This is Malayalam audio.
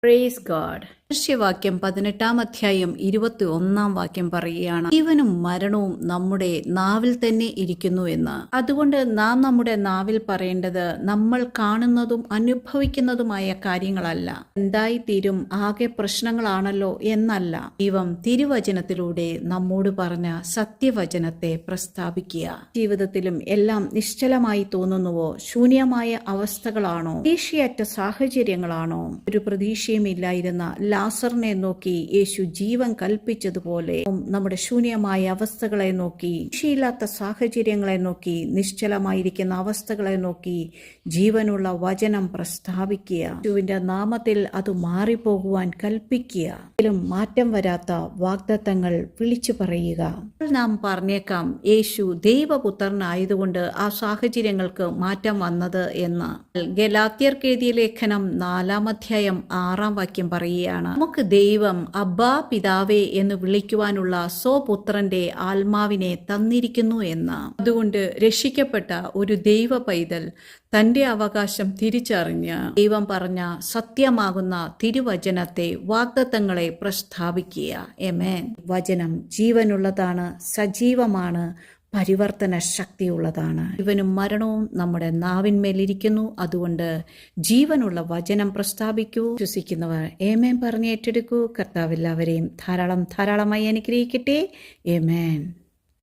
Praise God. ദൃശ്യവാക്യം 18 21 പറയുകയാണ്, ജീവനും മരണവും നമ്മുടെ നാവിൽ തന്നെ ഇരിക്കുന്നു എന്ന്. അതുകൊണ്ട് നാം നമ്മുടെ നാവിൽ പറയേണ്ടത് നമ്മൾ കാണുന്നതും അനുഭവിക്കുന്നതുമായ കാര്യങ്ങളല്ല, എന്തായിത്തീരും ആകെ പ്രശ്നങ്ങളാണല്ലോ എന്നല്ല. ദൈവം തിരുവചനത്തിലൂടെ നമ്മോട് പറഞ്ഞ സത്യവചനത്തെ പ്രസ്താവിക്കുക. ജീവിതത്തിലും എല്ലാം നിശ്ചലമായി തോന്നുന്നുവോ? ശൂന്യമായ അവസ്ഥകളാണോ? പ്രതീക്ഷയറ്റ സാഹചര്യങ്ങളാണോ? ഒരു പ്രതീക്ഷയുമില്ലായിരുന്ന ലാസറിനെ നോക്കി യേശു ജീവൻ കൽപ്പിച്ചതുപോലെ നമ്മുടെ ശൂന്യമായ അവസ്ഥകളെ നോക്കി, രക്ഷയില്ലാത്ത സാഹചര്യങ്ങളെ നോക്കി, നിശ്ചലമായിരിക്കുന്ന അവസ്ഥകളെ നോക്കി ജീവനുള്ള വചനം പ്രസ്താവിക്കുക. യേശുവിന്റെ നാമത്തിൽ അത് മാറിപ്പോകുവാൻ കൽപ്പിക്കുക. ഇതിലും മാറ്റം വരാത്ത വാഗ്ദത്തങ്ങൾ വിളിച്ചു പറയുക. നാം പറഞ്ഞേക്കാം, യേശു ദൈവപുത്രനായതുകൊണ്ട് ആ സാഹചര്യങ്ങൾക്ക് മാറ്റം വന്നത് എന്ന്. ഗലാത്യർക്ക് എഴുതിയ ലേഖനം 4 പറയുകയാണ്, നമുക്ക് ദൈവം അബ്ബാ പിതാവേ എന്ന് വിളിക്കുവാനുള്ള സ്വപുത്രന്റെ ആത്മാവിനെ തന്നിരിക്കുന്നു എന്ന്. അതുകൊണ്ട് രക്ഷിക്കപ്പെട്ട ഒരു ദൈവ പൈതൽ തന്റെ അവകാശം തിരിച്ചറിഞ്ഞ് ദൈവം പറഞ്ഞ സത്യമാകുന്ന തിരുവചനത്തെ, വാഗ്ദത്തങ്ങളെ പ്രസ്താവിക്കുക. ആമേൻ. വചനം ജീവനുള്ളതാണ്, സജീവമാണ്, പരിവർത്തന ശക്തിയുള്ളതാണ്. ജീവനും മരണവും നമ്മുടെ നാവിന്മേലിരിക്കുന്നു. അതുകൊണ്ട് ജീവനുള്ള വചനം പ്രസ്താവിക്കൂ. വിശ്വസിക്കുന്നവർ ആമേൻ പറഞ്ഞ് ഏറ്റെടുക്കൂ. കർത്താവ് എല്ലാവരെയും ധാരാളമായി അനുഗ്രഹിക്കട്ടെ. ആമേൻ.